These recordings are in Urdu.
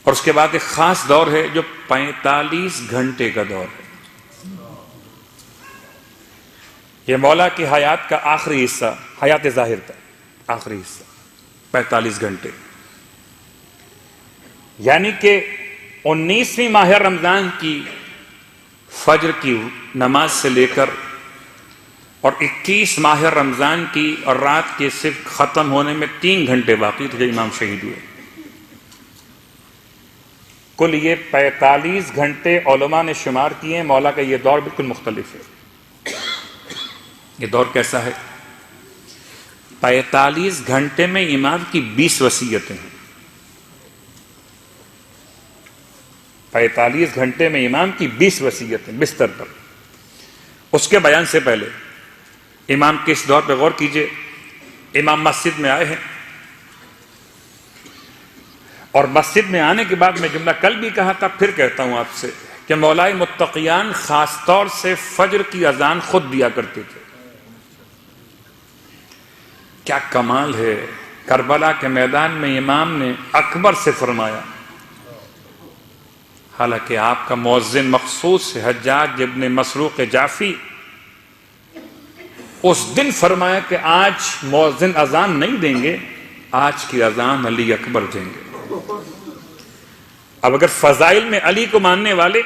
اور اس کے بعد ایک خاص دور ہے جو 45 گھنٹے کا دور ہے. یہ مولا کی حیات کا آخری حصہ، حیات ظاہر کا آخری حصہ 45 گھنٹے، یعنی کہ 19ویں ماہ رمضان کی فجر کی نماز سے لے کر اور 21 ماہ رمضان کی اور رات کے صرف ختم ہونے میں 3 گھنٹے باقی تھے جو امام شہید ہوئے. کل یہ 45 گھنٹے علماء نے شمار کیے ہیں. مولا کا یہ دور بالکل مختلف ہے. یہ دور کیسا ہے؟ 45 گھنٹے میں امام کی 20 وصیتیں ہیں. 45 گھنٹے میں امام کی 20 وصیتیں بستر پر. اس کے بیان سے پہلے امام کے اس دور پہ غور کیجئے. امام مسجد میں آئے ہیں اور مسجد میں آنے کے بعد میں جملہ کل بھی کہا تھا، پھر کہتا ہوں آپ سے کہ مولائے متقیان خاص طور سے فجر کی اذان خود دیا کرتے تھے. کیا کمال ہے! کربلا کے میدان میں امام نے اکبر سے فرمایا، حالانکہ آپ کا مؤذن مخصوص ہے حجاج ابن مسروق جعفی. اس دن فرمایا کہ آج مؤذن اذان نہیں دیں گے، آج کی اذان علی اکبر دیں گے. اب اگر فضائل میں علی کو ماننے والے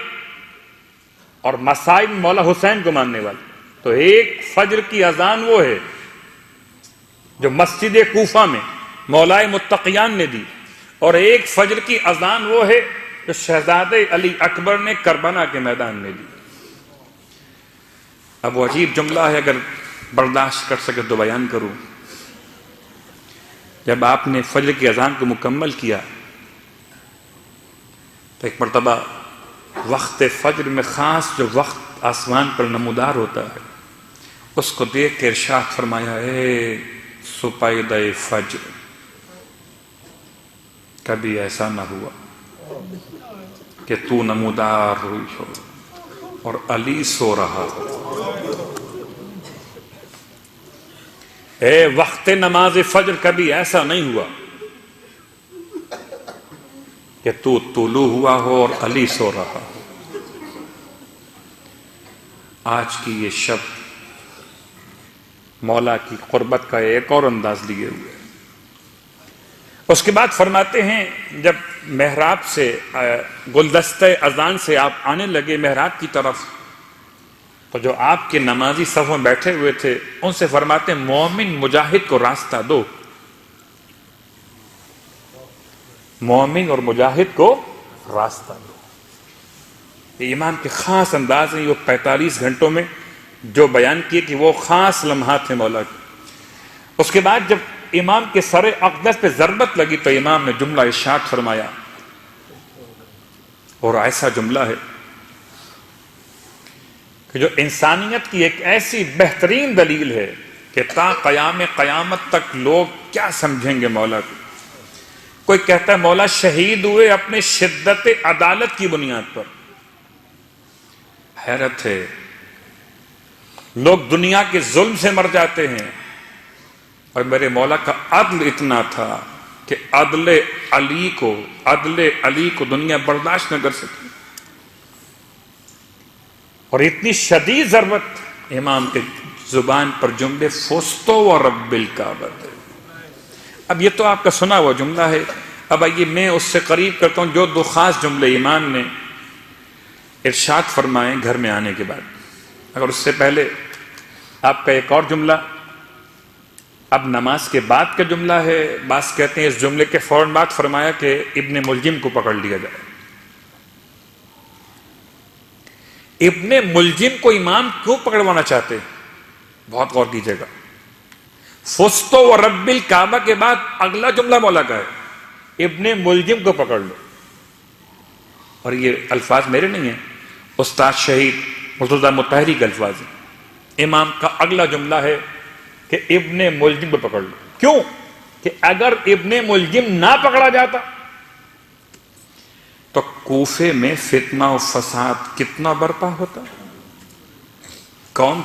اور مسائل میں مولا حسین کو ماننے والے، تو ایک فجر کی اذان وہ ہے جو مسجد کوفہ میں مولائے متقیان نے دی، اور ایک فجر کی اذان وہ ہے جو شہزادے علی اکبر نے کربلا کے میدان میں دی. اب وہ عجیب جملہ ہے، اگر برداشت کر سکے تو بیان کروں. جب آپ نے فجر کی اذان کو مکمل کیا تو ایک مرتبہ وقت فجر میں خاص جو وقت آسمان پر نمودار ہوتا ہے اس کو دیکھ کے ارشاد فرمایا، اے سپیدہ فجر، کبھی ایسا نہ ہوا کہ تو نمودار ہوئی ہو اور علی سو رہا ہو. اے وقت نماز فجر، کبھی ایسا نہیں ہوا کہ تو طلوع ہوا ہو اور علی سو رہا ہو. آج کی یہ شب مولا کی قربت کا ایک اور انداز لیے ہوئے. اس کے بعد فرماتے ہیں جب محراب سے گلدستہ اذان سے آپ آنے لگے محراب کی طرف، تو جو آپ کے نمازی صف میں بیٹھے ہوئے تھے ان سے فرماتے ہیں مومن مجاہد کو راستہ دو. مومن اور مجاہد کو راستہ دو. یہ امام کے خاص انداز ہیں. وہ 45 گھنٹوں میں جو بیان کیے کہ وہ خاص لمحات ہیں مولا کے. اس کے بعد جب امام کے سر اقدس پہ ضربت لگی تو امام نے جملہ ارشاد فرمایا، اور ایسا جملہ ہے کہ جو انسانیت کی ایک ایسی بہترین دلیل ہے کہ تا قیامت تک لوگ کیا سمجھیں گے مولا کو. کوئی کہتا ہے مولا شہید ہوئے اپنے شدت عدالت کی بنیاد پر. حیرت ہے، لوگ دنیا کے ظلم سے مر جاتے ہیں اور میرے مولا کا عدل اتنا تھا کہ عدل علی کو دنیا برداشت نہ کر سکی. اور اتنی شدید ضرورت امام کے زبان پر جملے فستو و رب الکعبۃ. اب یہ تو آپ کا سنا ہوا جملہ ہے. اب آئیے میں اس سے قریب کرتا ہوں جو دو خاص جملے امام نے ارشاد فرمائے گھر میں آنے کے بعد. اگر اس سے پہلے آپ کا ایک اور جملہ اب نماز کے بعد کا جملہ ہے. بعض کہتے ہیں اس جملے کے فوراً بعد فرمایا کہ ابن ملجم کو پکڑ لیا جائے. ابن ملجم کو امام کیوں پکڑوانا چاہتے؟ بہت غور کیجیے گا. فستو و رب الکعبہ کے بعد اگلا جملہ مولا کا ہے، ابن ملجم کو پکڑ لو. اور یہ الفاظ میرے نہیں ہیں، استاد شہید مرتضی مطہری کے الفاظ ہیں. امام کا اگلا جملہ ہے کہ ابن ملجم کو پکڑ لو. کیوں؟ کہ اگر ابن ملجم نہ پکڑا جاتا تو کوفے میں فتنہ و فساد کتنا برپا ہوتا. کون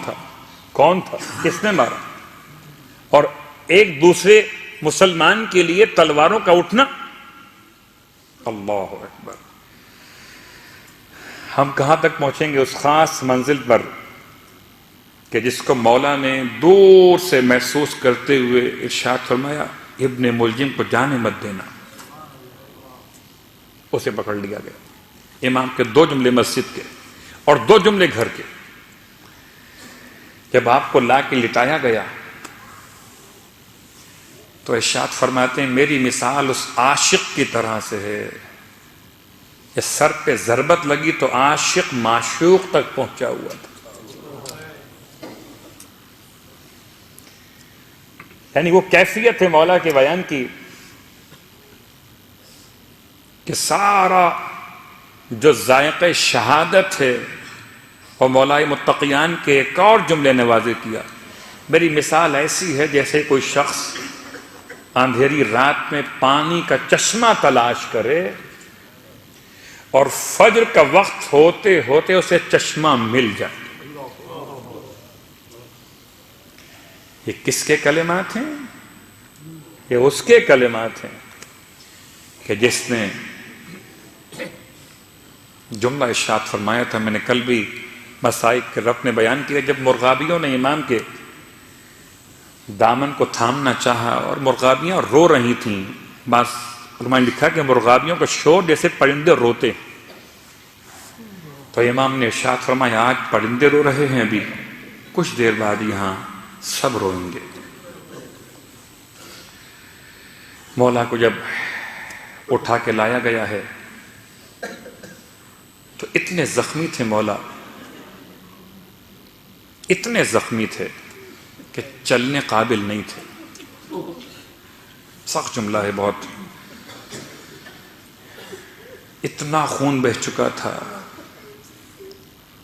تھا کس نے مارا؟ اور ایک دوسرے مسلمان کے لیے تلواروں کا اٹھنا. اللہ اکبر. ہم کہاں تک پہنچیں گے اس خاص منزل پر کہ جس کو مولا نے دور سے محسوس کرتے ہوئے ارشاد فرمایا ابن ملجم کو جانے مت دینا. اسے پکڑ لیا گیا. امام کے 2 جملے مسجد کے اور 2 جملے گھر کے. جب آپ کو لا کے لٹایا گیا تو ارشاد فرماتے ہیں میری مثال اس عاشق کی طرح سے ہے. اس سر پہ ضربت لگی تو عاشق معشوق تک پہنچا ہوا تھا. یعنی وہ کیفیت ہے مولا کے بیان کی کہ سارا جو ذائقہ شہادت ہے وہ مولا متقیان کے ایک اور جملے نے واضح کیا. میری مثال ایسی ہے جیسے کوئی شخص اندھیری رات میں پانی کا چشمہ تلاش کرے اور فجر کا وقت ہوتے ہوتے اسے چشمہ مل جائے. یہ کس کے کلمات ہیں؟ یہ اس کے کلمات ہیں کہ جس نے جملہ ارشاد فرمایا تھا. میں نے کل بھی مسائق کے رب نے بیان کیا جب مرغابیوں نے امام کے دامن کو تھامنا چاہا اور مرغابیاں رو رہی تھیں. بس علماء نے لکھا کہ مرغابیوں کا شور جیسے پرندے روتے. تو امام نے ارشاد فرمایا آج پرندے رو رہے ہیں ابھی کچھ دیر بعد یہاں سب روئیں گے. مولا کو جب اٹھا کے لایا گیا ہے تو اتنے زخمی تھے مولا, اتنے زخمی تھے کہ چلنے قابل نہیں تھے. سخت جملہ ہے بہت. اتنا خون بہہ چکا تھا,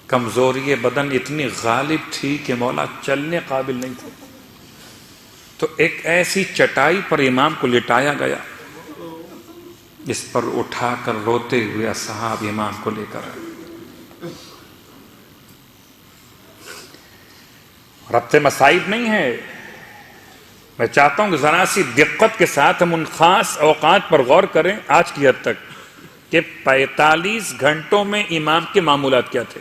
کمزوری بدن اتنی غالب تھی کہ مولا چلنے قابل نہیں تھے. تو ایک ایسی چٹائی پر امام کو لٹایا گیا جس پر اٹھا کر روتے ہوئے اصحاب امام کو لے کر آئے. ربط مصائب نہیں ہے. میں چاہتا ہوں کہ ذرا سی دقت کے ساتھ ہم ان خاص اوقات پر غور کریں آج کی حد تک کہ 45 گھنٹوں میں امام کے معمولات کیا تھے.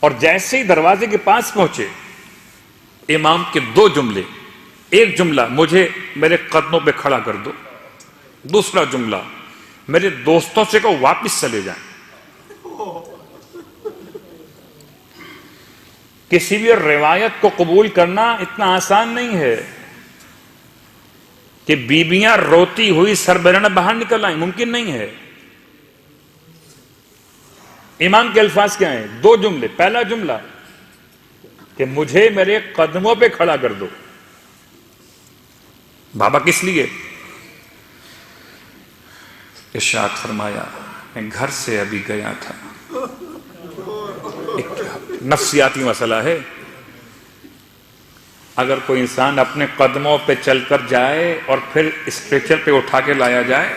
اور جیسے ہی دروازے کے پاس پہنچے امام کے 2 جملے. ایک جملہ مجھے میرے قدموں پہ کھڑا کر دو, دوسرا جملہ میرے دوستوں سے کہو واپس چلے جائیں. کسی بھی روایت کو قبول کرنا اتنا آسان نہیں ہے کہ بیویاں روتی ہوئی سربرنا باہر نکل آئیں, ممکن نہیں ہے. امام کے الفاظ کیا ہیں؟ 2 جملے. پہلا جملہ کہ مجھے میرے قدموں پہ کھڑا کر دو. بابا کس لیے؟ ارشاد فرمایا میں گھر سے ابھی گیا تھا. ایک نفسیاتی مسئلہ ہے. اگر کوئی انسان اپنے قدموں پہ چل کر جائے اور پھر اسٹریچر پہ اٹھا کے لایا جائے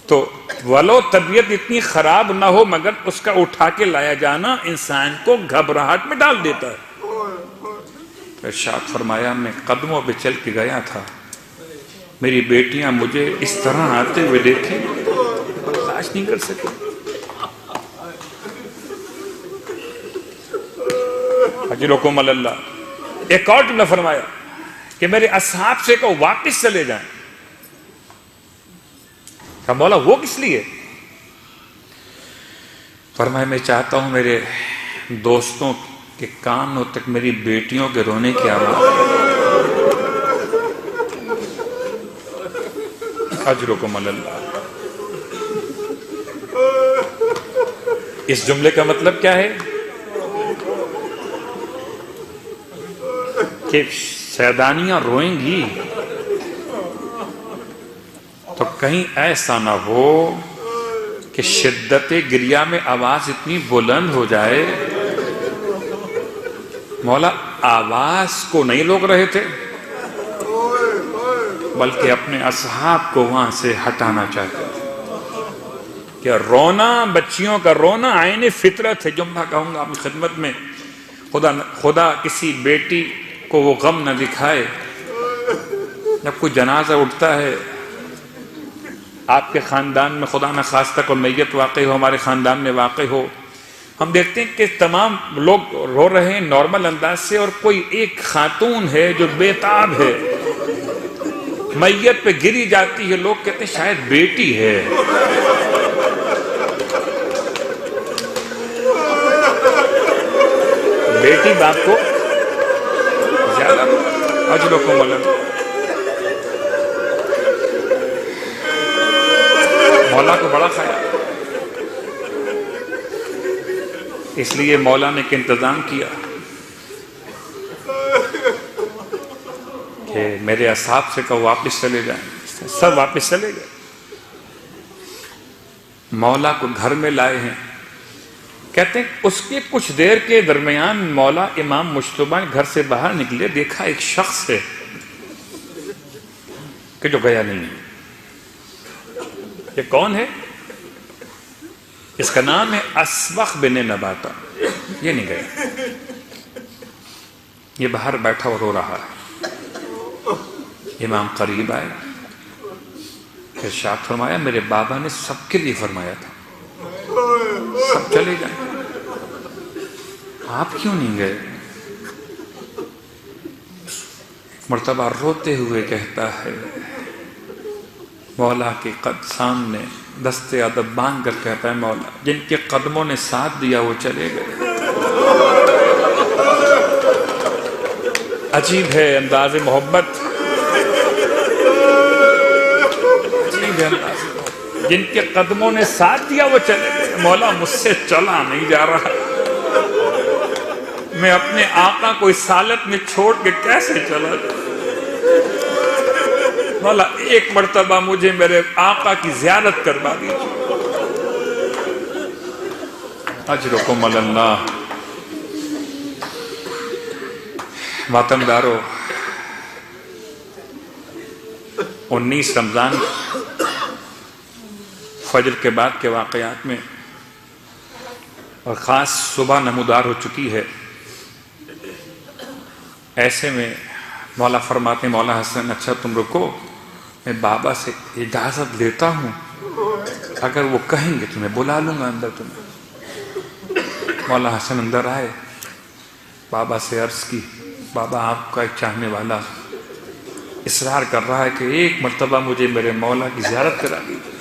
تو ولو طبیعت اتنی خراب نہ ہو مگر اس کا اٹھا کے لایا جانا انسان کو گھبراہٹ میں ڈال دیتا ہے. ارشاد فرمایا میں قدموں پہ چل کے گیا تھا, میری بیٹیاں مجھے اس طرح آتے ہوئے دیکھیں برداشت نہیں کر سکے. اجرکم اللہ. ایک اور جملہ فرمایا کہ میرے اصحاب سے کہو واپس چلے جائیں. کہ مولا وہ کس لیے؟ فرمایا میں چاہتا ہوں میرے دوستوں کے کانوں تک میری بیٹیوں کے رونے کی آواز. اجرکم اللہ. اس جملے کا مطلب کیا ہے کہ سیدانیاں روئیں گی تو کہیں ایسا نہ ہو کہ شدت گریہ میں آواز اتنی بلند ہو جائے. مولا آواز کو نہیں روک رہے تھے بلکہ اپنے اصحاب کو وہاں سے ہٹانا چاہتے تھے کہ رونا بچیوں کا رونا عین فطرت ہے. جملہ کہوں گا اپنی خدمت میں, خدا کسی بیٹی کو وہ غم نہ دکھائے جب کوئی جنازہ اٹھتا ہے آپ کے خاندان میں، خدا نہ خواستہ کوئی میت واقع ہو، ہمارے خاندان میں واقع ہو، ہم دیکھتے ہیں کہ تمام لوگ رو رہے ہیں نارمل انداز سے، اور کوئی ایک خاتون ہے جو بے تاب ہے، میت پہ گری جاتی ہے، لوگ کہتے ہیں شاید بیٹی ہے۔ بیٹی باپ کو زیادہ اجرکم اللہ۔ مولا کو بڑا خیال، اس لیے مولا نے ایک انتظام کیا کہ میرے اصحاب سے کہو واپس چلے جائیں، سب واپس چلے گئے۔ مولا کو گھر میں لائے ہیں، کہتے ہیں اس کے کچھ دیر کے درمیان مولا امام مجتبی گھر سے باہر نکلے، دیکھا ایک شخص ہے کہ جو گیا نہیں ہے۔ یہ کون ہے؟ اس کا نام ہے اسبغ بن نباتہ۔ یہ نہیں گیا، یہ باہر بیٹھا اور رو رہا ہے۔ امام قریب آئے، ارشاد فرمایا میرے بابا نے سب کے لیے فرمایا تھا سب چلے جائیں، آپ کیوں نہیں گئے؟ مرتبہ روتے ہوئے کہتا ہے، مولا کے قد سامنے دست ادب باندھ کر کہتا ہے مولا جن کے قدموں نے ساتھ دیا وہ چلے گئے۔ عجیب ہے انداز محبت، عجیب ہے انداز محبت، جن کے قدموں نے ساتھ دیا وہ چلے گئے۔ مولا مجھ سے چلا نہیں جا رہا، میں اپنے آقا کو اس حالت میں چھوڑ کے کیسے چلا جاؤں؟ مولا ایک مرتبہ مجھے میرے آقا کی زیارت کروا دیجیے۔ اجرکم اللہ۔ وطن دارو، 19 رمضان فجر کے بعد کے واقعات میں، اور خاص صبح نمودار ہو چکی ہے، ایسے میں مولا فرماتے ہیں مولا حسن اچھا تم رکو، میں بابا سے اجازت لیتا ہوں، اگر وہ کہیں گے تو میں بلا لوں گا اندر تمہیں۔ مولا حسن اندر آئے، بابا سے عرض کی بابا آپ کا ایک چاہنے والا اصرار کر رہا ہے کہ ایک مرتبہ مجھے میرے مولا کی زیارت کرا دیجیے۔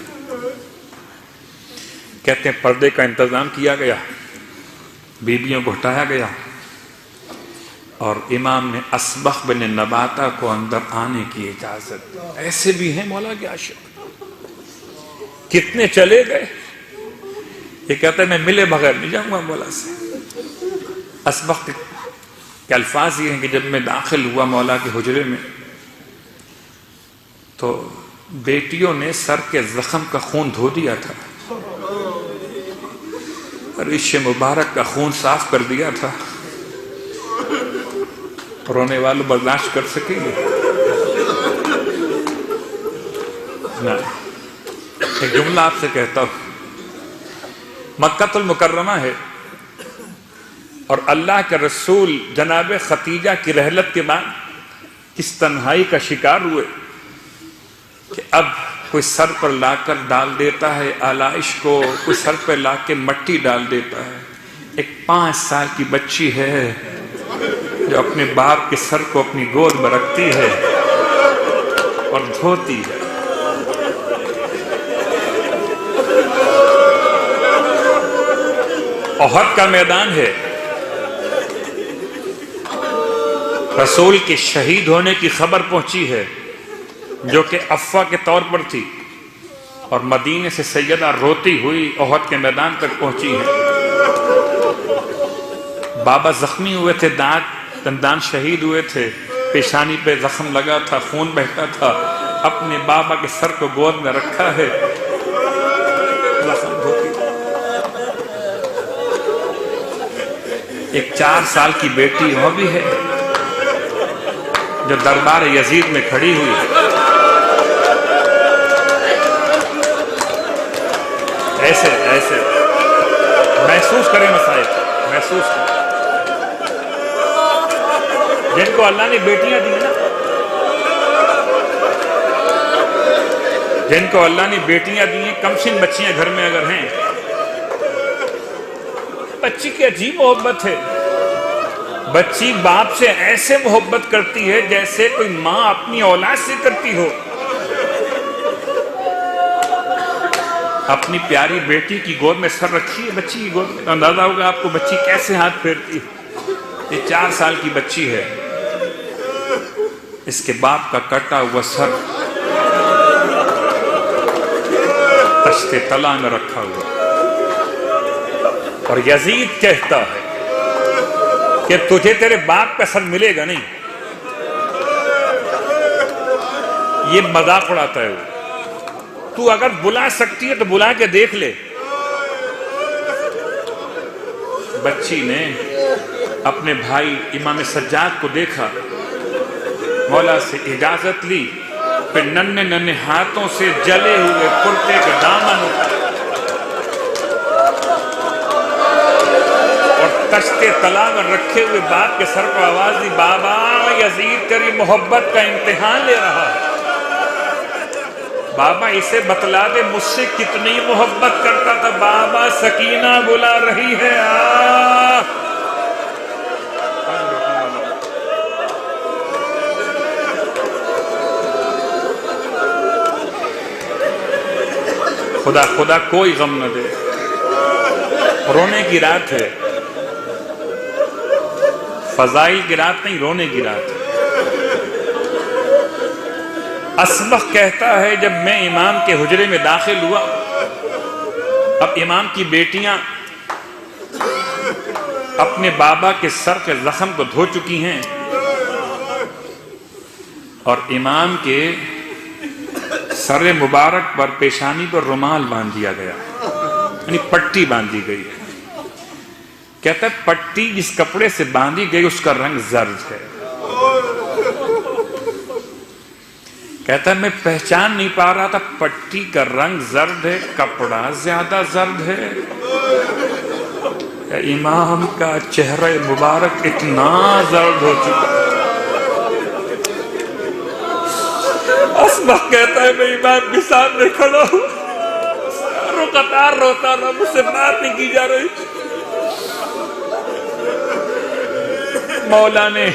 کہتے ہیں پردے کا انتظام کیا گیا، بیویوں کو ہٹایا گیا، اور امام نے اسبغ بن نباتہ کو اندر آنے کی اجازت دی۔ ایسے بھی ہیں مولا کے عاشق، کتنے چلے گئے، یہ کہتا ہے میں ملے بغیر نہیں جاؤں گا مولا سے۔ اسبغ کے الفاظ یہ ہیں کہ جب میں داخل ہوا مولا کے حجرے میں تو بیٹیوں نے سر کے زخم کا خون دھو دیا تھا، ریش مبارک کا خون صاف کر دیا تھا۔ رونے والوں برداشت کر سکیں گے؟ نہ۔ ایک جملہ آپ سے کہتا ہوں، مکہ المکرمہ ہے اور اللہ کے رسول جناب ختیجہ کی رحلت کے بعد اس تنہائی کا شکار ہوئے کہ اب کوئی سر پر لا کر ڈال دیتا ہے آلائش کو، کوئی سر پر لا کے مٹی ڈال دیتا ہے۔ ایک 5 سال کی بچی ہے جو اپنے باپ کے سر کو اپنی گود میں رکھتی ہے اور دھوتی ہے۔ احد کا میدان ہے، رسول کے شہید ہونے کی خبر پہنچی ہے جو کہ افواہ کے طور پر تھی، اور مدینے سے سیدہ روتی ہوئی احد کے میدان تک پہنچی ہے۔ بابا زخمی ہوئے تھے، دندان شہید ہوئے تھے، پیشانی پہ زخم لگا تھا، خون بہتا تھا، اپنے بابا کے سر کو گود میں رکھا ہے، زخم دھوتی۔ ایک 4 سال کی بیٹی وہ بھی ہے جو دربار یزید میں کھڑی ہوئی ہے۔ ایسے ایسے محسوس کریں مسائل، محسوس کریں جن کو اللہ نے بیٹیاں دی نا، جن کو اللہ نے بیٹیاں دی ہیں، کم سن بچیاں گھر میں اگر ہیں، بچی کی عجیب محبت ہے. بچی باپ سے ایسے محبت کرتی ہے جیسے کوئی ماں اپنی اولاد سے کرتی ہو. اپنی پیاری بیٹی کی گود میں سر رکھی ہے، بچی کی گود میں، تو اندازہ ہوگا آپ کو بچی کیسے ہاتھ پھیرتی ہے. یہ 4 سال کی بچی ہے، اس کے باپ کا کٹا ہوا سر تشت طلا میں رکھا ہوا، اور یزید کہتا ہے کہ تجھے تیرے باپ کا سر ملے گا نہیں. یہ مذاق اڑاتا ہے وہ. تو اگر بلا سکتی ہے تو بلا کے دیکھ لے. بچی نے اپنے بھائی امام سجاد کو دیکھا، مولا سے اجازت لی، پھر ننھے ننھے ہاتھوں سے جلے ہوئے کرتے کے دامن اٹھائے اور تشت طلا میں رکھے ہوئے باپ کے سر کو آواز دی، بابا یزید تیری محبت کا امتحان لے رہا ہے. بابا اسے بتلا دے مجھ سے کتنی محبت کرتا تھا. بابا سکینہ بلا رہی ہے، آ خدا خدا کوئی غم نہ دے. رونے کی رات ہے، فضائل کی رات نہیں، رونے کی رات ہے. اسبق کہتا ہے جب میں امام کے حجرے میں داخل ہوا، اب امام کی بیٹیاں اپنے بابا کے سر کے زخم کو دھو چکی ہیں اور امام کے سر مبارک پر پیشانی پر رومال باندھ دیا گیا، یعنی پٹی باندھی گئی. کہتا ہے پٹی جس کپڑے سے باندھی گئی اس کا رنگ زرد ہے. کہتا ہے میں پہچان نہیں پا رہا تھا پٹی کا رنگ زرد ہے، کپڑا زیادہ زرد ہے. امام کا چہرہ مبارک اتنا زرد ہو چکا. اسبق کہتا ہے میں امام کے سامنے کھڑا ہوں، قطار روتا رہا، مجھ سے بات نہیں کی جا رہی. مولا نے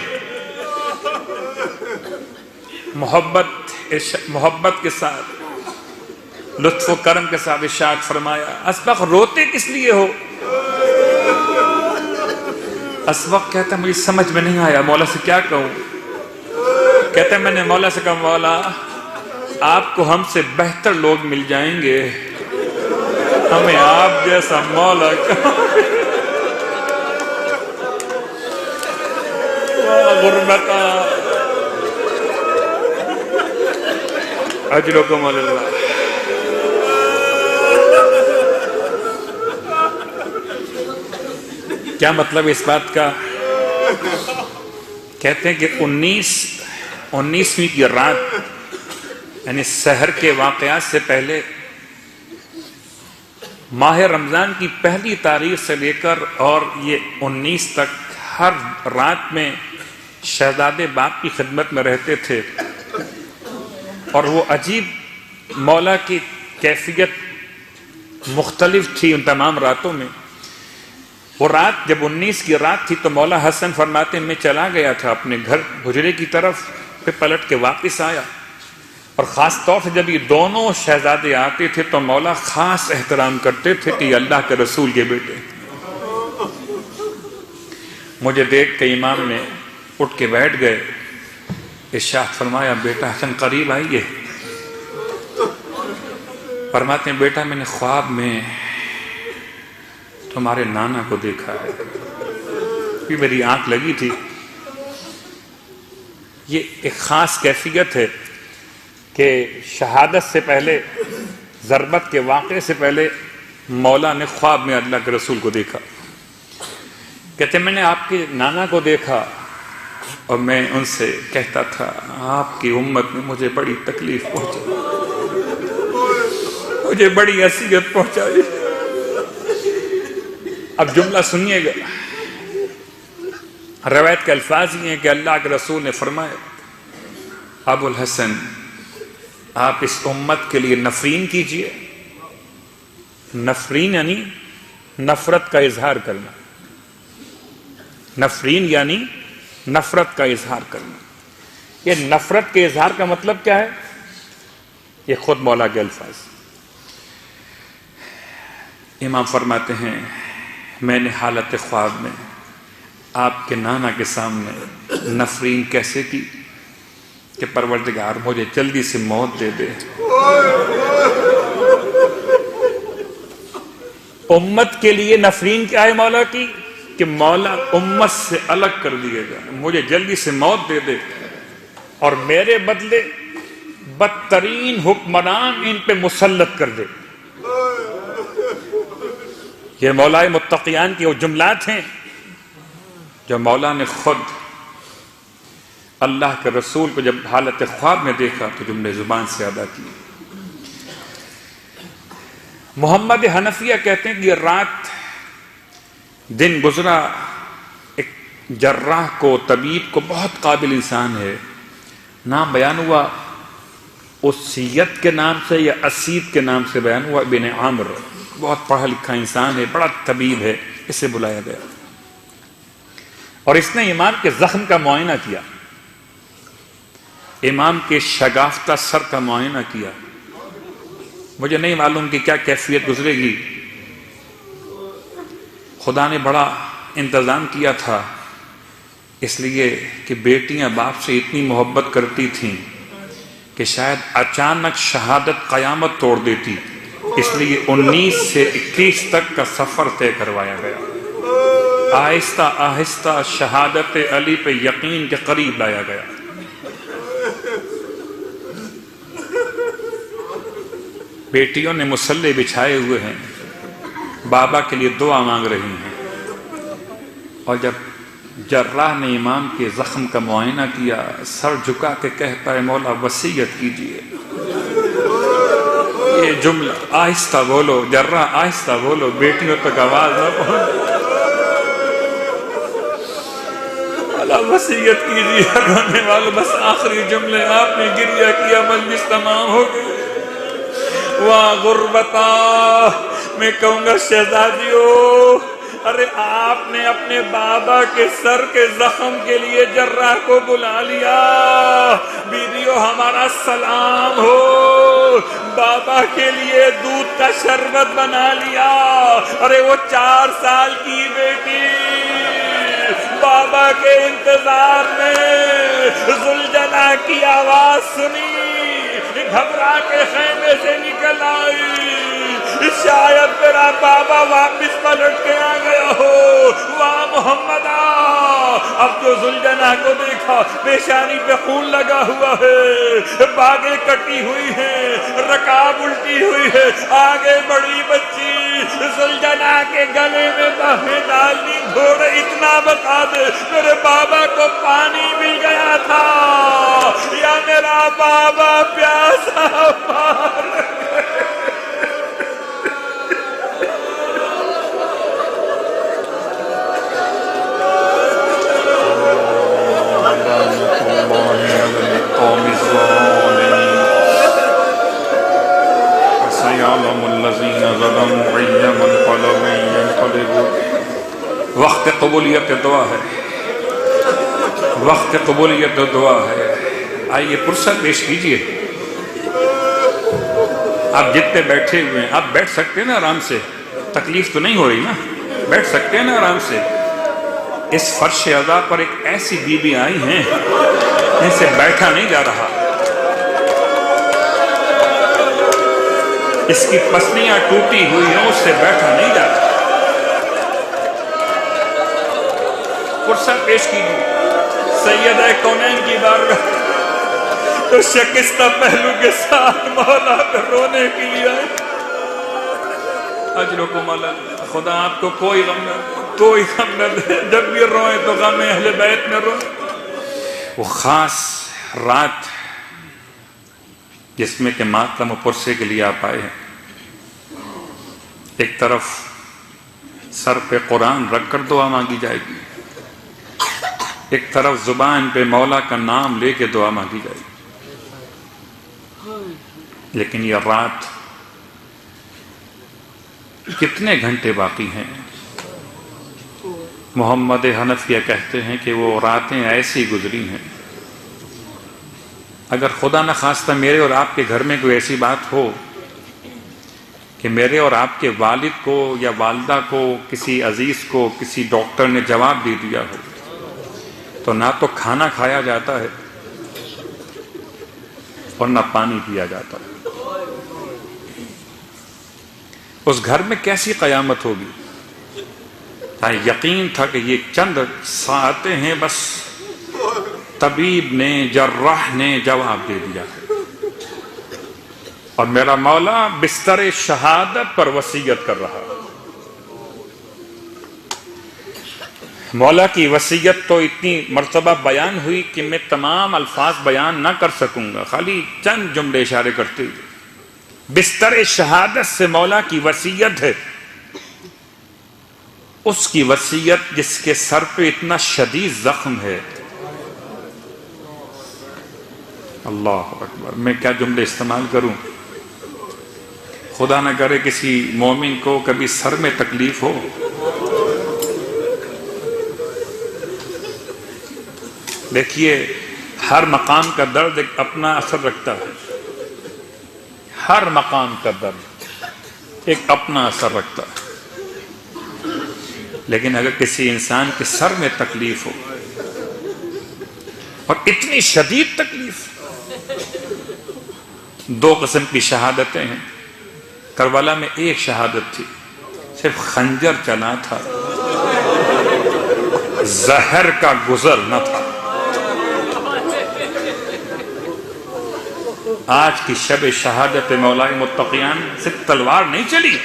محبت کے ساتھ، لطف و کرم کے ساتھ ارشاد فرمایا، اسبق روتے کس لیے ہو؟ اسبق کہتا ہے مجھے سمجھ میں نہیں آیا، مولا سے کیا کہوں. کہتا ہے میں نے مولا سے کہا مولا آپ کو ہم سے بہتر لوگ مل جائیں گے، ہمیں آپ جیسا مولا غربتا اجرکم اللہ. کیا مطلب اس بات کا؟ کہتے ہیں کہ 19ویں کی رات، یعنی سحر کے واقعات سے پہلے، ماہ رمضان کی پہلی تاریخ سے لے کر اور یہ 19 تک ہر رات میں شہزادے باپ کی خدمت میں رہتے تھے. اور وہ عجیب مولا کی کیفیت مختلف تھی ان تمام راتوں میں. وہ رات جب 19 کی رات تھی تو مولا حسن فرماتے میں چلا گیا تھا اپنے گھر حجرے کی طرف، پھر پلٹ کے واپس آیا، اور خاص طور سے جب یہ دونوں شہزادے آتے تھے تو مولا خاص احترام کرتے تھے کہ یہ اللہ کے رسول کے بیٹے. مجھے دیکھ کے امام نے اٹھ کے بیٹھ گئے، ارشاد فرمایا بیٹا حسن قریب آئیے. فرماتے ہیں بیٹا میں نے خواب میں تمہارے نانا کو دیکھا ہے، بھی میری آنکھ لگی تھی. یہ ایک خاص کیفیت ہے کہ شہادت سے پہلے، ضربت کے واقعے سے پہلے مولا نے خواب میں اللہ کے رسول کو دیکھا. کہتے میں نے آپ کے نانا کو دیکھا اور میں ان سے کہتا تھا آپ کی امت نے مجھے بڑی تکلیف پہنچائی، مجھے بڑی اذیت پہنچائی. اب جملہ سنیے گا، روایت کے الفاظ یہ ہیں کہ اللہ کے رسول نے فرمایا ابو الحسن آپ اس امت کے لیے نفرین کیجئے. نفرین یعنی نفرت کا اظہار کرنا. نفرین یعنی نفرت کا اظہار کرنا. یہ نفرت کے اظہار کا مطلب کیا ہے؟ یہ خود مولا کے الفاظ. امام فرماتے ہیں میں نے حالت خواب میں آپ کے نانا کے سامنے نفرین کیسے کی کہ پروردگار مجھے جلدی سے موت دے دے. امت کے لیے نفرین کیا ہے مولا کی؟ کہ مولا امت سے الگ کر دیے گا، مجھے جلدی سے موت دے دے اور میرے بدلے بدترین حکمران ان پہ مسلط کر دے. یہ مولا متقیان کے وہ جملات ہیں جو مولا نے خود اللہ کے رسول کو جب حالت خواب میں دیکھا تو جملے زبان سے ادا کی. محمد حنفیہ کہتے ہیں کہ یہ رات دن گزرا ایک جراح کو، طبیب کو، بہت قابل انسان ہے، نام بیان ہوا اسیت کے نام سے یا اسید کے نام سے بیان ہوا، ابن عامر، بہت پڑھا لکھا انسان ہے، بڑا طبیب ہے، اسے بلایا گیا اور اس نے امام کے زخم کا معائنہ کیا، امام کے شگافتہ سر کا معائنہ کیا. مجھے نہیں معلوم کہ کیا کیفیت گزرے گی. خدا نے بڑا انتظام کیا تھا، اس لیے کہ بیٹیاں باپ سے اتنی محبت کرتی تھیں کہ شاید اچانک شہادت قیامت توڑ دیتی، اس لیے 19 سے 21 تک کا سفر طے کروایا گیا. آہستہ آہستہ شہادت علی پہ یقین کے قریب لایا گیا. بیٹیوں نے مصلے بچھائے ہوئے ہیں، بابا کے لیے دعا مانگ رہی ہیں، اور جب جراح نے امام کے زخم کا معائنہ کیا، سر جھکا کے کہتا ہے مولا وصیت کیجئے. یہ جملہ آہستہ بولو جراح، آہستہ بولو، بیٹیوں تک آواز نہ پہنچ. وصیت کیجیے کرنے والوں. بس آخری جملے آپ نے گریہ کیا، مجلس تمام ہو گئی. واہ غربتا، میں کہوں گا شہزادیوں، ارے آپ نے اپنے بابا کے سر کے زخم کے لیے جراح کو بلا لیا. بیویوں ہمارا سلام ہو، بابا کے لیے دودھ کا شربت بنا لیا. ارے وہ 4 سال کی بیٹی بابا کے انتظار میں ذوالجلال کی آواز سنی، گھبرا کے خیمے سے نکل آئی. شاید میرا بابا واپس پلٹ کے آ گیا ہو. واہ محمدہ، اب جو ذوالجلال کو دیکھا پیشانی پہ خون لگا ہوا ہے، باگیں کٹی ہوئی ہیں، رکاب الٹی ہوئی ہے، آگے بڑی بچی ذوالجلال کے گلے میں باہیں ڈالنی. گھوڑے اتنا بتا دے میرے بابا کو پانی مل گیا تھا یا میرا بابا پیاسا مار وقت قبولیت دعا ہے، وقت قبولیت دعا ہے. آئیے پرسہ پیش کیجئے. آپ جتنے بیٹھے ہوئے ہیں آپ بیٹھ سکتے ہیں نا آرام سے، تکلیف تو نہیں ہو رہی نا، بیٹھ سکتے ہیں نا آرام سے. اس فرش عزا پر ایک ایسی بی بی آئی ہیں جن سے بیٹھا نہیں جا رہا. اس کی پسلیاں ٹوٹی ہوئی ہیں، اس سے بیٹھا نہیں جا رہا. فرصت پیش کیجیے سیدہ کونین کی بارگاہ تو شکستہ پہلو کے ساتھ مولا پہ رونے کے لیے آئے. اجرکم اللہ، خدا آپ کو کوئی غم نہ دے، کوئی غم نہ دے. جب بھی روئیں تو غم اہل بیت میں روئیں. وہ خاص رات جس میں کہ ماتم و پرسے کے لیے آپ آئے ہیں، ایک طرف سر پہ قرآن رکھ کر دعا مانگی جائے گی، ایک طرف زبان پہ مولا کا نام لے کے دعا مانگی جائے گی. لیکن یہ رات کتنے گھنٹے باقی ہیں؟ محمد حنفیہ کہتے ہیں کہ وہ راتیں ایسی گزری ہیں، اگر خدا نہ خواستہ میرے اور آپ کے گھر میں کوئی ایسی بات ہو کہ میرے اور آپ کے والد کو یا والدہ کو، کسی عزیز کو کسی ڈاکٹر نے جواب دے دیا ہو، تو نہ تو کھانا کھایا جاتا ہے اور نہ پانی پیا جاتا ہے۔ اس گھر میں کیسی قیامت ہوگی؟ یقین تھا کہ یہ چند ساعتیں ہیں، بس طبیب نے، جراح نے جواب دے دیا ہے، اور میرا مولا بستر شہادت پر وصیت کر رہا۔ مولا کی وصیت تو اتنی مرتبہ بیان ہوئی کہ میں تمام الفاظ بیان نہ کر سکوں گا، خالی چند جملے اشارے کرتے ہوئے۔ بستر شہادت سے مولا کی وصیت ہے، اس کی وصیت جس کے سر پہ اتنا شدید زخم ہے۔ اللہ اکبر، میں کیا جملے استعمال کروں؟ خدا نہ کرے کسی مومن کو کبھی سر میں تکلیف ہو۔ دیکھیے، ہر مقام کا درد ایک اپنا اثر رکھتا ہے، ہر مقام کا درد ایک اپنا اثر رکھتا ہے، لیکن اگر کسی انسان کے سر میں تکلیف ہو، اور اتنی شدید تکلیف، دو قسم کی شہادتیں ہیں۔ کربلا میں ایک شہادت تھی، صرف خنجر چلا تھا، زہر کا گزر نہ تھا۔ آج کی شب شہادت مولائے متقیان صرف تلوار نہیں چلی،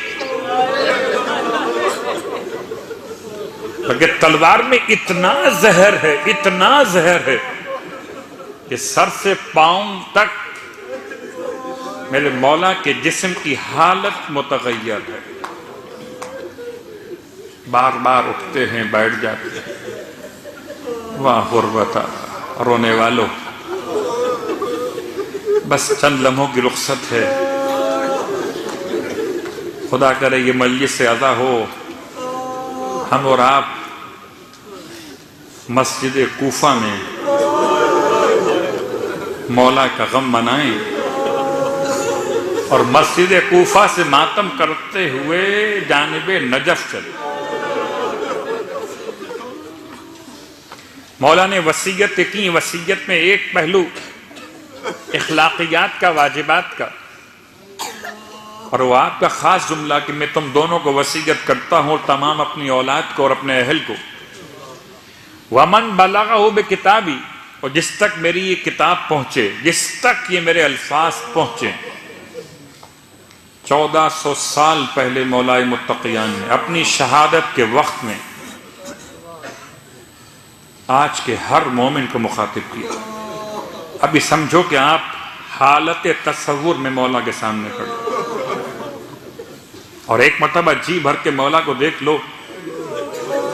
بلکہ تلوار میں اتنا زہر ہے، اتنا زہر ہے کہ سر سے پاؤں تک میرے مولا کے جسم کی حالت متغیر ہے، بار بار اٹھتے ہیں، بیٹھ جاتے ہیں۔ واہ غربتا، رونے والوں، بس چند لمحوں کی رخصت ہے، خدا کرے یہ مجلس سے ادا ہو، ہم اور آپ مسجد کوفہ میں مولا کا غم منائیں، اور مسجد کوفہ سے ماتم کرتے ہوئے جانب نجف چلے۔ مولا نے وصیت کی، وصیت میں ایک پہلو اخلاقیات کا، واجبات کا، اور وہ آپ کا خاص جملہ کہ میں تم دونوں کو وصیت کرتا ہوں، تمام اپنی اولاد کو اور اپنے اہل کو۔ وَمَنْ بَلَغَهُ بِكِتَابِي، اور جس تک میری یہ کتاب پہنچے، جس تک یہ میرے الفاظ پہنچے۔ 1400 سال پہلے مولائے متقیان نے اپنی شہادت کے وقت میں آج کے ہر مومن کو مخاطب کیا۔ ابھی سمجھو کہ آپ حالت تصور میں مولا کے سامنے کھڑے، اور ایک مرتبہ جی بھر کے مولا کو دیکھ لو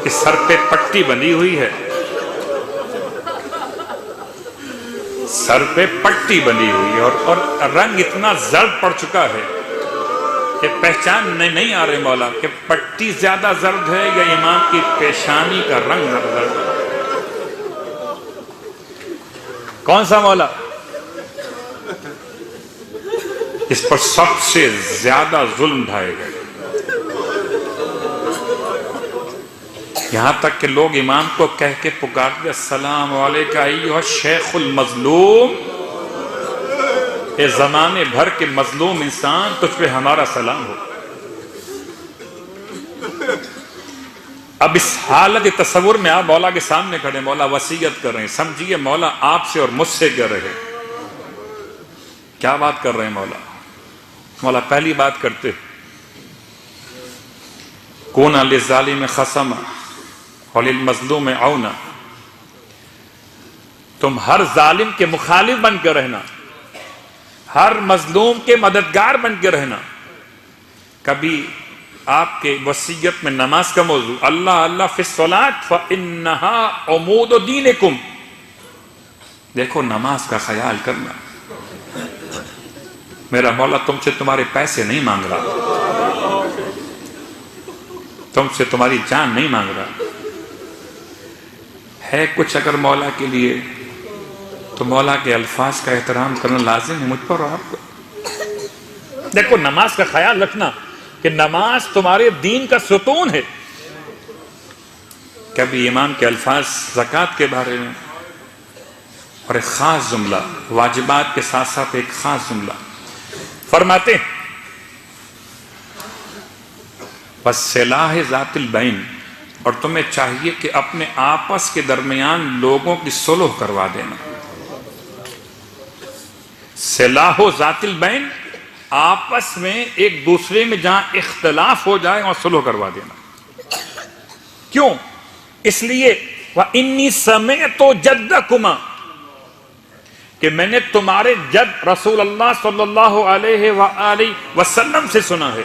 کہ سر پہ پٹی بندھی ہوئی ہے، سر پہ پٹی بندھی ہوئی ہے، اور رنگ اتنا زرد پڑ چکا ہے کہ پہچان نہیں آ رہے مولا کہ پٹی زیادہ زرد ہے یا امام کی پیشانی کا رنگ زرد ہے۔ کون سا مولا؟ اس پر سب سے زیادہ ظلم ڈھائے گئے، یہاں تک کہ لوگ امام کو کہہ کے پکارتے، السلام علیکہ ایھا الشیخ المظلوم، اے زمانے بھر کے مظلوم انسان، تجھ پہ ہمارا سلام ہو۔ اب اس حالت تصور میں آپ مولا کے سامنے کھڑے، مولا وصیت کر رہے ہیں، سمجھیے مولا آپ سے اور مجھ سے کہہ رہے ہیں۔ کیا بات کر رہے ہیں مولا؟ مولا پہلی بات کرتے، کون للظالم خصما وللمظلوم عونا، تم ہر ظالم کے مخالف بن کے رہنا، ہر مظلوم کے مددگار بن کے رہنا۔ کبھی آپ کے وصیت میں نماز کا موضوع، اللہ اللہ فی الصلاۃ فإنہا عمود دینکم، دیکھو نماز کا خیال کرنا، میرا مولا تم سے تمہارے پیسے نہیں مانگ رہا، تم سے تمہاری جان نہیں مانگ رہا ہے کچھ اگر مولا کے لیے تو مولا کے الفاظ کا احترام کرنا لازم ہے مجھ پر اور آپ کو۔ دیکھو نماز کا خیال رکھنا کہ نماز تمہارے دین کا ستون ہے۔ کبھی امام کے الفاظ زکوٰۃ کے بارے میں اور ایک خاص جملہ، واجبات کے ساتھ ساتھ ایک خاص جملہ فرماتے ہیں، وَالصِّلَاحِ ذَاتِ الْبَيْنِ، اور تمہیں چاہیے کہ اپنے آپس کے درمیان لوگوں کی صلح کروا دینا۔ صلاح ذات البین، آپس میں ایک دوسرے میں جہاں اختلاف ہو جائے وہاں صلح کروا دینا۔ کیوں؟ اس لیے وَإِنِّي سَمِعْتُ جَدَّكُمَا، کہ میں نے تمہارے جد رسول اللہ صلی اللہ علیہ وآلہ وسلم سے سنا ہے۔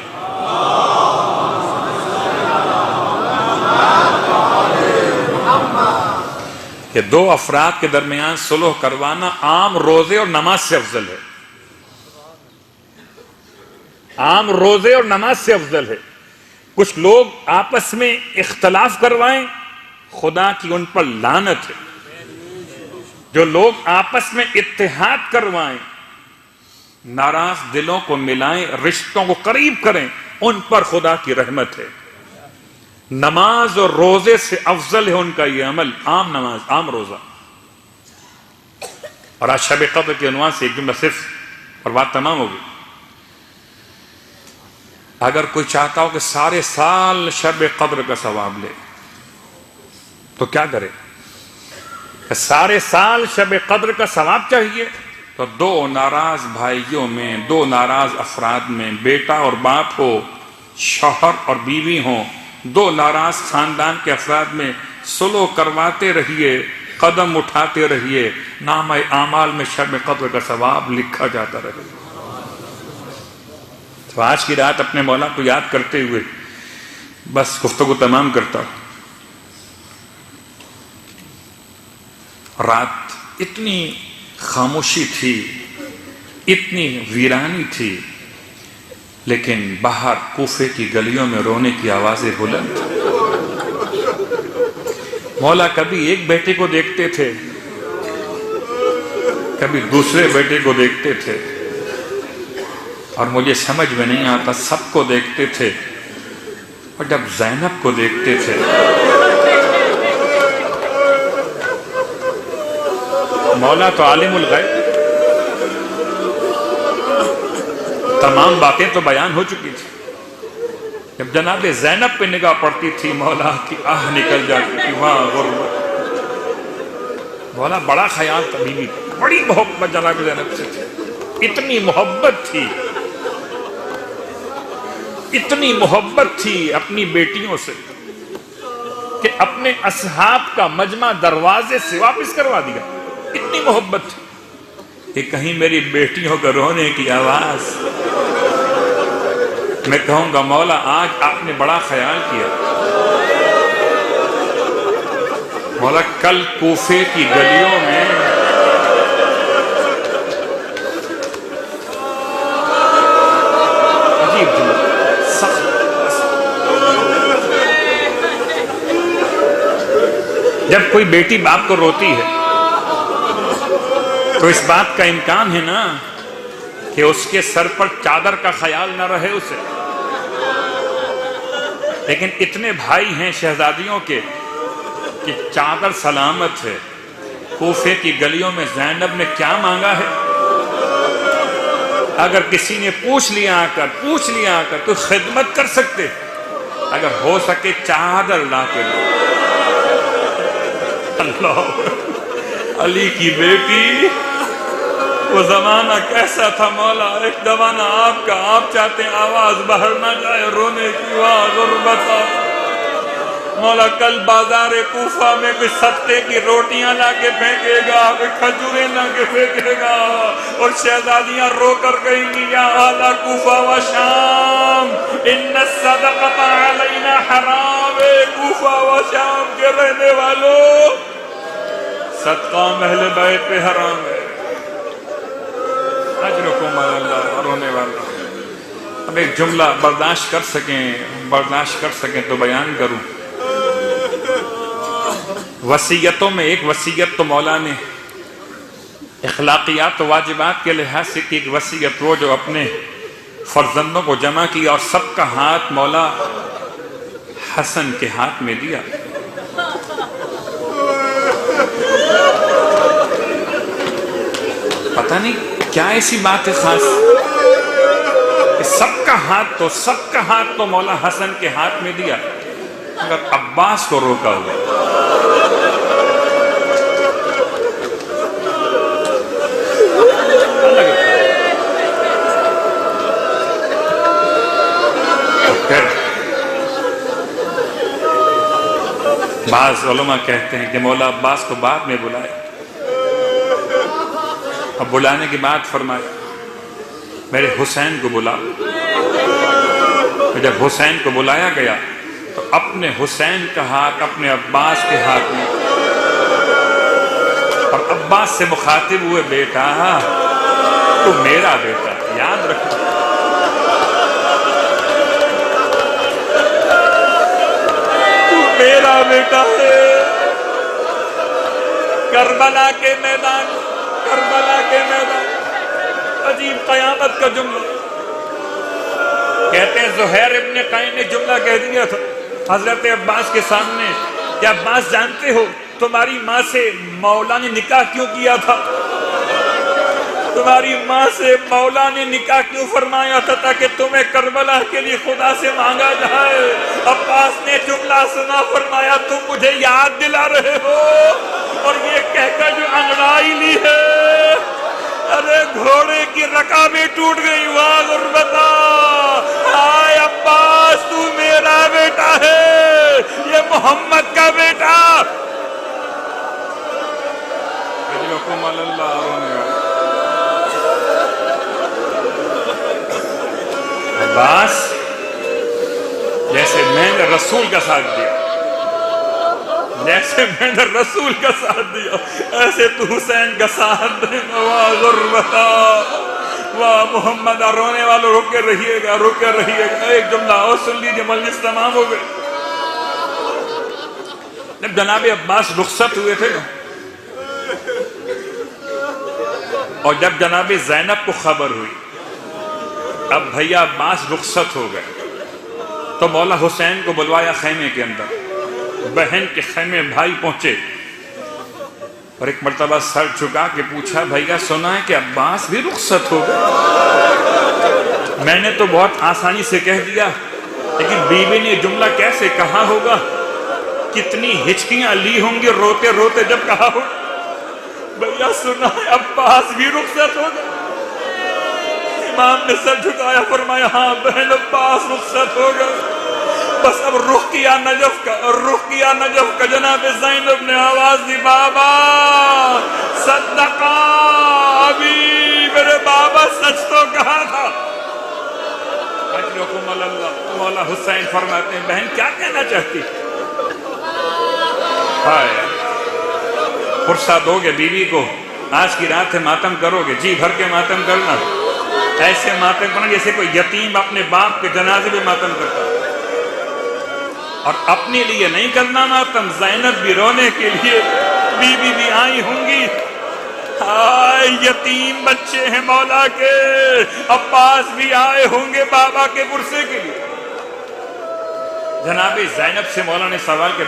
کہ دو افراد کے درمیان صلح کروانا عام روزے اور نماز سے افضل ہے، عام روزے اور نماز سے افضل ہے۔ کچھ لوگ آپس میں اختلاف کروائیں، خدا کی ان پر لعنت ہے۔ جو لوگ آپس میں اتحاد کروائیں، ناراض دلوں کو ملائیں، رشتوں کو قریب کریں، ان پر خدا کی رحمت ہے۔ نماز اور روزے سے افضل ہے ان کا یہ عمل، عام نماز، عام روزہ۔ اور آج شب قدر کے عنوان سے ایک جملہ صرف اور بات تمام ہوگی۔ اگر کوئی چاہتا ہو کہ سارے سال شب قدر کا ثواب لے تو کیا کرے؟ سارے سال شب قدر کا ثواب چاہیے تو دو ناراض بھائیوں میں، دو ناراض افراد میں، بیٹا اور باپ ہو، شوہر اور بیوی ہوں، دو ناراض خاندان کے افراد میں صلح کرواتے رہیے، قدم اٹھاتے رہیے، نامہ اعمال میں شب قدر کا ثواب لکھا جاتا رہے۔ تو آج کی رات اپنے مولا کو یاد کرتے ہوئے بس گفتگو تمام کرتا ہوں۔ رات اتنی خاموشی تھی، اتنی ویرانی تھی، لیکن باہر کوفے کی گلیوں میں رونے کی آوازیں بلند تھیں۔ مولا کبھی ایک بیٹے کو دیکھتے تھے، کبھی دوسرے بیٹے کو دیکھتے تھے، اور مجھے سمجھ میں نہیں آتا سب کو دیکھتے تھے، اور جب زینب کو دیکھتے تھے مولا تو عالم الغیب، تمام باتیں تو بیان ہو چکی تھی۔ جب جناب زینب پہ نگاہ پڑتی تھی مولا کی آہ نکل جاتی تھی، وہاں غربت۔ مولا بڑا خیال تھا بیوی کا، بڑی محبت جناب زینب سے تھی، اتنی محبت تھی، اتنی محبت تھی اپنی بیٹیوں سے کہ اپنے اصحاب کا مجمع دروازے سے واپس کروا دیا، اتنی محبت تھی کہ کہیں میری بیٹیوں کو رونے کی آواز۔ میں کہوں گا مولا آج آپ نے بڑا خیال کیا، مولا کل کوفے کی گلیوں میں عجیب جملہ، سخت، جب کوئی بیٹی باپ کو روتی ہے تو اس بات کا امکان ہے نا کہ اس کے سر پر چادر کا خیال نہ رہے اسے، لیکن اتنے بھائی ہیں شہزادیوں کے کہ چادر سلامت ہے۔ کوفے کی گلیوں میں زینب نے کیا مانگا ہے؟ اگر کسی نے پوچھ لیا آ کر تو خدمت کر سکتے، اگر ہو سکے چادر لا کے دو۔ اللہ، علی کی بیٹی، وہ زمانہ کیسا تھا مولا، ایک زمانہ آپ کا، آپ چاہتے ہیں آواز باہر نہ جائے رونے کی، واہ غربت۔ مولا کل بازار کوفہ میں کوئی صدقے کی روٹیاں لا کے پھینکے گا، کوئی کھجوریں لا کے پھینکے گا، اور شہزادیاں رو کر کہیں گی یا اہل کوفہ و شام ان الصدقۃ علینا حرام۔ کوفہ و شام کے رہنے والوں، صدقہ اہل بیت پہ حرام ہے۔ اجرکم علی اللہ، رونے والا۔ اب ایک جملہ برداشت کر سکیں تو بیان کروں۔ وصیتوں میں ایک وصیت تو مولا نے اخلاقیات و واجبات کے لحاظ سے کی، ایک وصیت وہ جو اپنے فرزندوں کو جمع کیا اور سب کا ہاتھ مولا حسن کے ہاتھ میں دیا۔ پتہ نہیں کیا ایسی بات ہے خاص کہ سب کا ہاتھ تو مولا حسن کے ہاتھ میں دیا، مگر عباس کو روکا ہوا۔ بعض علماء کہتے ہیں کہ مولا عباس کو بعد میں بلائے، اب بلانے کی بات فرمائے میرے حسین کو بلا۔ جب حسین کو بلایا گیا تو اپنے حسین کا ہاتھ اپنے عباس کے ہاتھ میں، اور عباس سے مخاطب ہوئے، بیٹا تو میرا بیٹا، یاد رکھو میرا بیٹا ہے۔ کربلا کے میدان، عجیب قیامت کا جملہ کہتے ہیں زہیر ابن قین نے جملہ کہہ دیا تھا حضرت عباس کے سامنے کہ عباس جانتے ہو تمہاری ماں سے مولا نے نکاح کیوں کیا تھا؟ تمہاری ماں سے مولا نے نکاح کیوں فرمایا تھا؟ تاکہ تمہیں کربلا کے لیے خدا سے مانگا جائے۔ عباس نے جملہ سنا، فرمایا تم مجھے یاد دلا رہے ہو، اور یہ کہہ کر جو انگڑائی لی ہے، ارے گھوڑے کی رکابیں ٹوٹ گئی، واہ غربتا، آئے عباس تو میرا بیٹا ہے، یہ محمد کا بیٹا۔ اجرکم علی اللہ، رونے والا عباس، جیسے میں نے رسول کا ساتھ دیا، ایسے تو حسین کا ساتھ دینا، واہ غربتا، واہ محمد۔ رونے والوں رکے رہیے گا۔ ایک جملہ اور سن لیجیے، مجلس تمام ہو گئے۔ جب جناب عباس رخصت ہوئے تھے اور جب جناب زینب کو خبر ہوئی اب بھیا عباس رخصت ہو گئے، تو مولا حسین کو بلوایا خیمے کے اندر۔ بہن کے خیمے بھائی پہنچے اور ایک مرتبہ سر جھکا کے پوچھا، بھیا سنا ہے کہ عباس بھی رخصت ہو گئے؟ میں نے تو بہت آسانی سے کہہ دیا، لیکن بیوی نے جملہ کیسے کہا ہوگا، کتنی ہچکیاں لی ہوں گی روتے روتے جب کہا ہو، بھیا سنا ہے عباس بھی رخصت ہو گئے۔ امام نے سر جھکایا، فرمایا ہاں بہن عباس رخصت ہو گئے۔ بس اب رخ کیا نجف کا جناب زینب نے آواز دی، بابا صدقا ابھی، میرے بابا سچ تو کہا تھا۔ اجرکم علی اللہ، مولا حسین فرماتے ہیں بہن کیا کہنا چاہتی؟ فرصت دو گے بیوی کو، آج کی رات ہے ماتم کرو گے، جی بھر کے ماتم کرنا، ایسے ماتم کرنا جیسے کوئی یتیم اپنے باپ کے جنازے میں ماتم کرتا، اور اپنے لیے نہیں کرنا ماتم، زینب بھی رونے کے لیے، بیوی بھی آئی ہوں گی، یتیم بچے ہیں مولا کے، عباس بھی آئے ہوں گے بابا کے برسے کے لیے۔ جناب زینب سے مولا نے سوال کیا،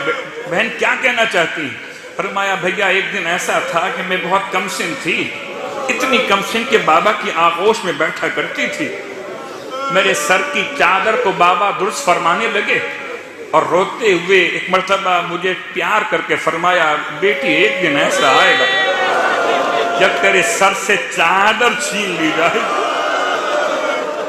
بہن کیا کہنا چاہتی؟ فرمایا بھیا ایک دن ایسا تھا کہ میں بہت کم سن تھی، اتنی کم سن کہ بابا کی آغوش میں بیٹھا کرتی تھی، میرے سر کی چادر کو بابا درست فرمانے لگے اور روتے ہوئے ایک مرتبہ مجھے پیار کر کے فرمایا، بیٹی ایک دن ایسا آئے گا جب تیرے سر سے چادر چھین لی جائے۔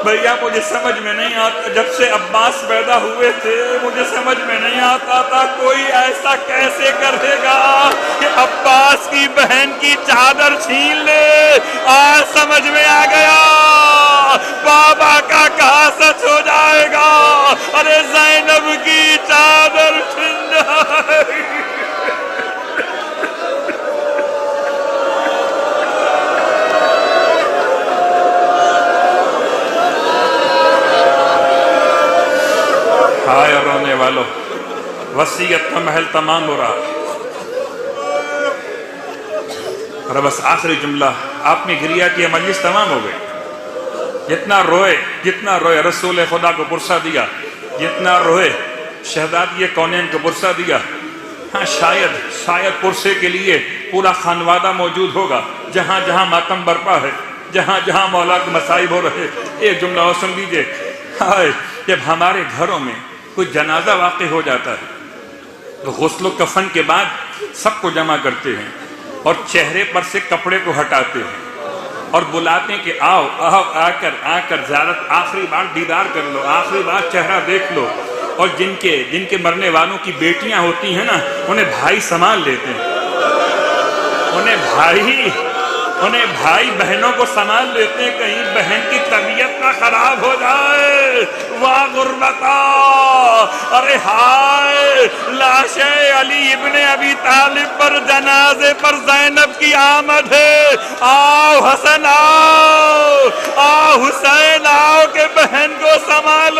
بھیا مجھے سمجھ میں نہیں آتا، جب سے عباس پیدا ہوئے تھے مجھے سمجھ میں نہیں آتا تھا کوئی ایسا کیسے کر دے گا کہ عباس کی بہن کی چادر چھین لے۔ آج سمجھ میں آ گیا، بابا کا کہا سچ ہو جائے گا، ارے زینب کی چادر چھن جائے گی۔ ہائے رونے والوں، وصیت کا محل تمام ہو رہا۔ اور بس آخری جملہ، آپ نے گریہ کیا، مجلس تمام ہو گئی۔ جتنا روئے رسول خدا کو پرسہ دیا، جتنا روئے شہزادی کونین کو پرسہ دیا۔ ہاں شاید پرسے کے لیے پورا خانوادہ موجود ہوگا، جہاں جہاں ماتم برپا ہے، جہاں جہاں مولا کے مصائب ہو رہے۔ ایک جملہ اور سن لیجئے، ہائے جب ہمارے گھروں میں کوئی جنازہ واقع ہو جاتا ہے تو غسل و کفن کے بعد سب کو جمع کرتے ہیں اور چہرے پر سے کپڑے کو ہٹاتے ہیں اور بلاتے ہیں کہ آؤ آ کر زیارت، آخری بار دیدار کر لو، آخری بار چہرہ دیکھ لو۔ اور جن کے مرنے والوں کی بیٹیاں ہوتی ہیں نا، انہیں بھائی سنبھال لیتے ہیں، انہیں بھائی بہنوں کو سنبھال لیتے ہیں، کہیں بہن کی طبیعت نہ خراب ہو جائے۔ واہ غربتا، ارے ہائے لاش علی ابن ابی طالب پر، جنازے پر زینب کی آمد ہے۔ آؤ حسن آؤ، آؤ حسین آؤ کہ بہن کو سنبھال